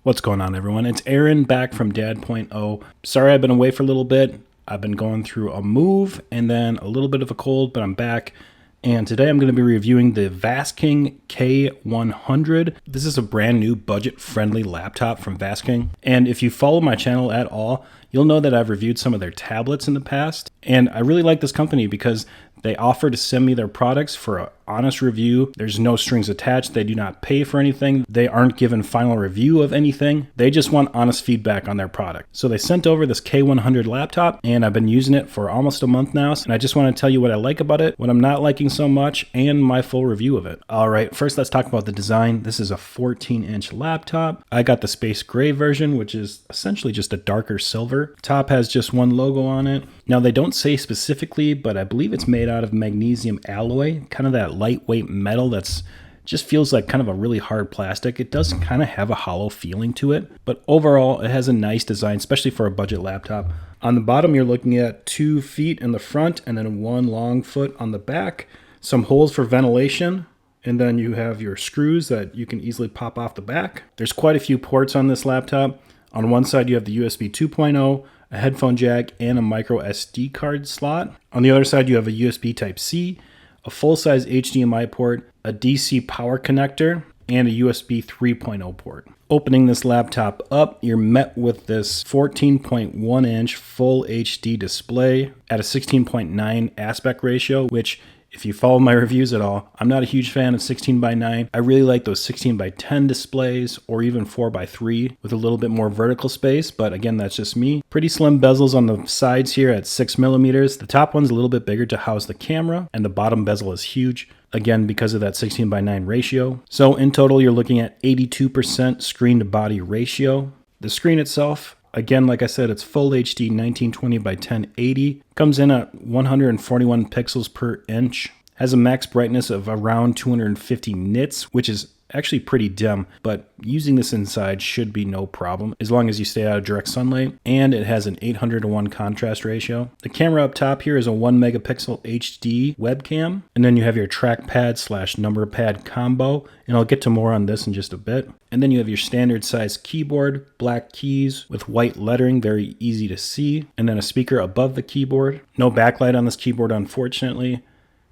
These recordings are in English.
What's going on, everyone? It's Aaron back from Dad.0. Sorry I've been away for a little bit. I've been going through a move and then a little bit of a cold, but I'm back. And today I'm going to be reviewing the Vastking K100. This is a brand new budget-friendly laptop from Vastking. And if you follow my channel at all, you'll know that I've reviewed some of their tablets in the past. And I really like this company because they offer to send me their products for an honest review. There's no strings attached. They do not pay for anything. They aren't given final review of anything. They just want honest feedback on their product. So they sent over this K100 laptop and I've been using it for almost a month now. And I just want to tell you what I like about it, what I'm not liking so much, and my full review of it. All right, first let's talk about the design. This is a 14-inch laptop. I got the space gray version, which is essentially just a darker silver. Top has just one logo on it. Now they don't say specifically, but I believe it's made out of magnesium alloy, kind of that lightweight metal that's just feels like kind of a really hard plastic. It does kind of have a hollow feeling to it, but overall it has a nice design, especially for a budget laptop. On the bottom, you're looking at 2 feet in the front and then 1 long foot on the back, some holes for ventilation, and then you have your screws that you can easily pop off the back. There's quite a few ports on this laptop. On one side, you have the USB 2.0, a headphone jack, and a micro SD card slot. On the other side, you have a USB Type-C, a full-size HDMI port, a DC power connector, and a USB 3.0 port. Opening this laptop up, you're met with this 14.1-inch full HD display at a 16:9 aspect ratio, which, if you follow my reviews at all, I'm not a huge fan of 16:9. I really like those 16:10 displays or even 4:3 with a little bit more vertical space, but again, that's just me. Pretty slim bezels on the sides here at 6mm. The top one's a little bit bigger to house the camera, and the bottom bezel is huge, again because of that 16:9 ratio. So in total, you're looking at 82% screen to body ratio. The screen itself, again, like I said, it's full HD 1920 by 1080. Comes in at 141 pixels per inch. Has a max brightness of around 250 nits, which is actually pretty dim, but using this inside should be no problem as long as you stay out of direct sunlight. And it has an 800:1 contrast ratio. The camera up top here is a 1 megapixel HD webcam. And then you have your trackpad / number pad combo. And I'll get to more on this in just a bit. And then you have your standard size keyboard, black keys with white lettering, very easy to see. And then a speaker above the keyboard. No backlight on this keyboard, unfortunately.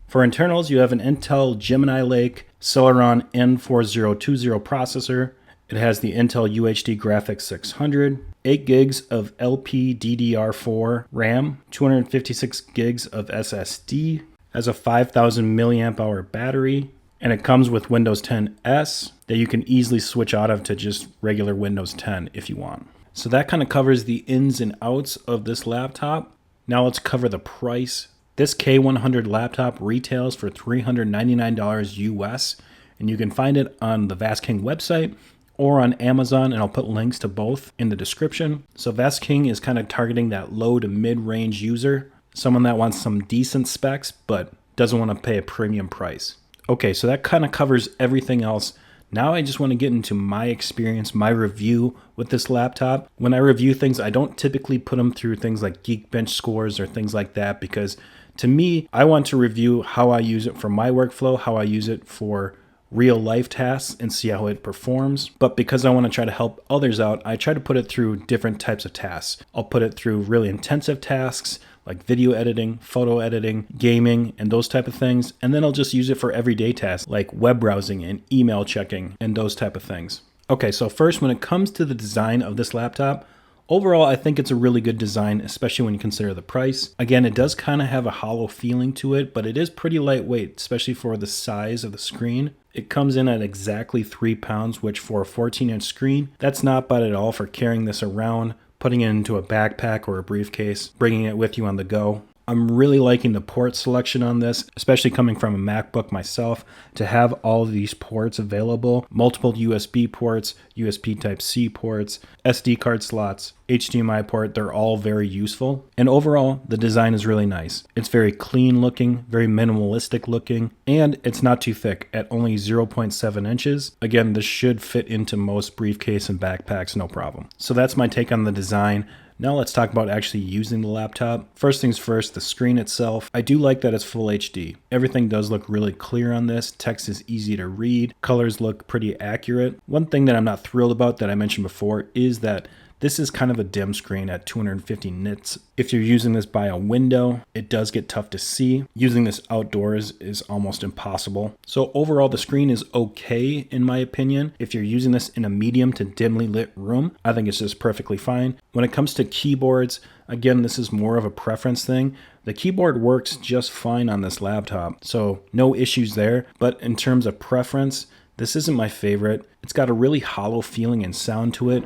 For internals, you have an Intel Gemini Lake Celeron N4020 processor. It has the Intel UHD Graphics 600, 8 gigs of LPDDR4 RAM, 256 gigs of SSD, has a 5,000 milliamp hour battery, and it comes with Windows 10 S that you can easily switch out of to just regular Windows 10 if you want. So that kind of covers the ins and outs of this laptop. Now let's cover the price. This K100 laptop retails for $399 US, and you can find it on the Vastking website or on Amazon, and I'll put links to both in the description. So Vastking is kind of targeting that low to mid-range user, someone that wants some decent specs but doesn't want to pay a premium price. Okay, so that kind of covers everything else. Now I just want to get into my experience, my review with this laptop. When I review things, I don't typically put them through things like Geekbench scores or things like that because to me, I want to review how I use it for my workflow, how I use it for real life tasks and see how it performs. But because I want to try to help others out, I try to put it through different types of tasks. I'll put it through really intensive tasks like video editing, photo editing, gaming, and those type of things. And then I'll just use it for everyday tasks like web browsing and email checking and those type of things. Okay, so first, when it comes to the design of this laptop, overall, I think it's a really good design, especially when you consider the price. Again, it does kind of have a hollow feeling to it, but it is pretty lightweight, especially for the size of the screen. It comes in at exactly 3 pounds, which for a 14-inch screen, that's not bad at all for carrying this around, putting it into a backpack or a briefcase, bringing it with you on the go. I'm really liking the port selection on this, especially coming from a MacBook myself, to have all of these ports available, multiple USB ports, USB Type-C ports, SD card slots, HDMI port, they're all very useful. And overall, the design is really nice. It's very clean looking, very minimalistic looking, and it's not too thick at only 0.7 inches. Again, this should fit into most briefcase and backpacks, no problem. So that's my take on the design. Now let's talk about actually using the laptop. First things first, the screen itself. I do like that it's full HD. Everything does look really clear on this. Text is easy to read. Colors look pretty accurate. One thing that I'm not thrilled about that I mentioned before is that this is kind of a dim screen at 250 nits. If you're using this by a window, it does get tough to see. Using this outdoors is almost impossible. So overall, the screen is okay in my opinion. If you're using this in a medium to dimly lit room, I think it's just perfectly fine. When it comes to keyboards, again, this is more of a preference thing. The keyboard works just fine on this laptop, so no issues there. But in terms of preference, this isn't my favorite. It's got a really hollow feeling and sound to it.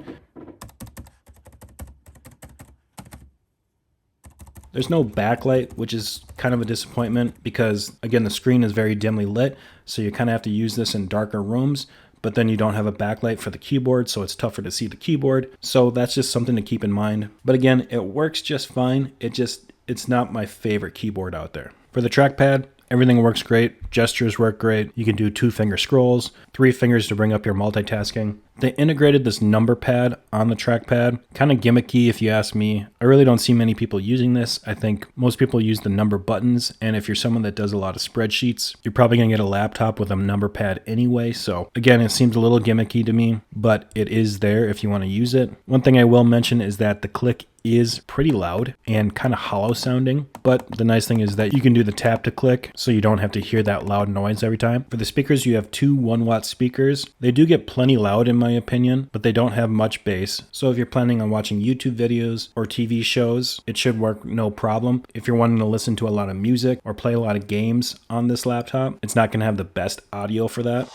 There's no backlight, which is kind of a disappointment because, again, the screen is very dimly lit, so you kind of have to use this in darker rooms, but then you don't have a backlight for the keyboard, so it's tougher to see the keyboard. So that's just something to keep in mind. But again, it works just fine. It's not my favorite keyboard out there. For the trackpad, everything works great. Gestures work great. You can do 2-finger scrolls, 3 fingers to bring up your multitasking. They integrated this number pad on the trackpad. Kind of gimmicky if you ask me. I really don't see many people using this. I think most people use the number buttons, and if you're someone that does a lot of spreadsheets, you're probably going to get a laptop with a number pad anyway. So again, it seems a little gimmicky to me, but it is there if you want to use it. One thing I will mention is that the click is pretty loud and kind of hollow sounding, but the nice thing is that you can do the tap to click so you don't have to hear that loud noise every time. For the speakers, you have 2 1-watt speakers. They do get plenty loud in my opinion, but they don't have much bass. So if you're planning on watching YouTube videos or TV shows, it should work no problem. If you're wanting to listen to a lot of music or play a lot of games on this laptop, it's not going to have the best audio for that.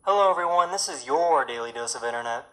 Hello everyone, this is your daily dose of internet.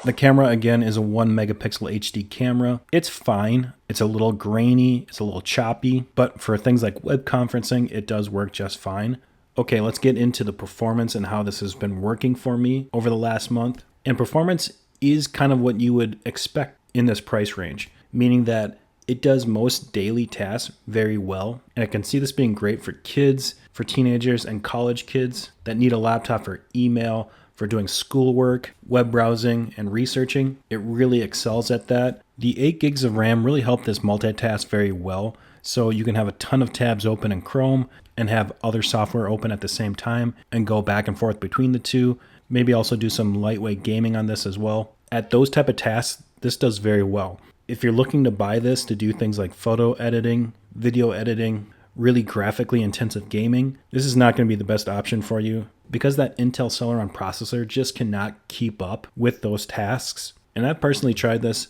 The camera again is a 1 megapixel HD camera. It's fine. It's a little grainy, it's a little choppy, but for things like web conferencing, it does work just fine. Okay, let's get into the performance and how this has been working for me over the last month. And performance is kind of what you would expect in this price range, meaning that it does most daily tasks very well. And I can see this being great for kids, for teenagers and college kids that need a laptop for email, for doing schoolwork, web browsing, and researching. It really excels at that. The 8 gigs of RAM really help this multitask very well. So you can have a ton of tabs open in Chrome and have other software open at the same time and go back and forth between the two. Maybe also do some lightweight gaming on this as well. At those type of tasks, this does very well. If you're looking to buy this to do things like photo editing, video editing, really graphically intensive gaming, this is not going to be the best option for you because that Intel Celeron processor just cannot keep up with those tasks. And I've personally tried this.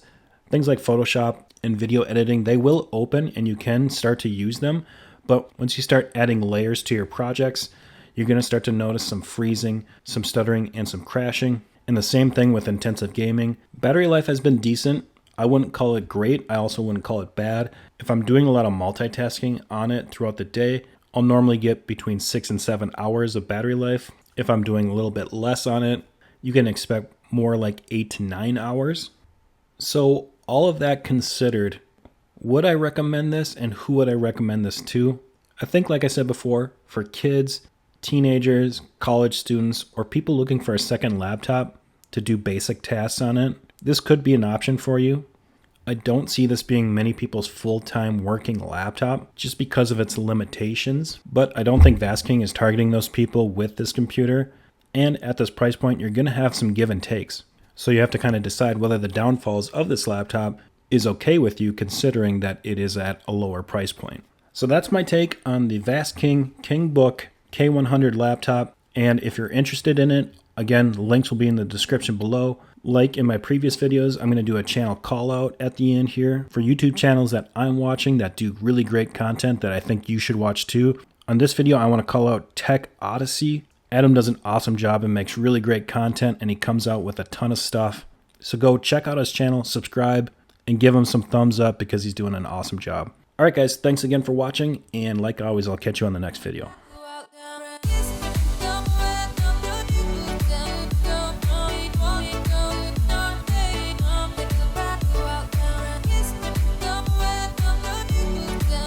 Things like Photoshop and video editing, they will open and you can start to use them. But once you start adding layers to your projects, you're going to start to notice some freezing, some stuttering, and some crashing. And the same thing with intensive gaming. Battery life has been decent. I wouldn't call it great. I also wouldn't call it bad. If I'm doing a lot of multitasking on it throughout the day, I'll normally get between 6 and 7 hours of battery life. If I'm doing a little bit less on it, you can expect more like 8 to 9 hours. So all of that considered, would I recommend this and who would I recommend this to? I think, like I said before, for kids, teenagers, college students, or people looking for a second laptop to do basic tasks on it, this could be an option for you. I don't see this being many people's full-time working laptop just because of its limitations, but I don't think Vastking is targeting those people with this computer. And at this price point, you're going to have some give and takes. So you have to kind of decide whether the downfalls of this laptop is okay with you considering that it is at a lower price point. So that's my take on the Vastking Kingbook K100 laptop. And if you're interested in it, again, links will be in the description below. Like in my previous videos, I'm going to do a channel call out at the end here for YouTube channels that I'm watching that do really great content that I think you should watch too. On this video, I want to call out Tech Odyssey. Adam does an awesome job and makes really great content, and he comes out with a ton of stuff. So go check out his channel, subscribe, and give him some thumbs up because he's doing an awesome job. All right, guys, thanks again for watching, and like always, I'll catch you on the next video.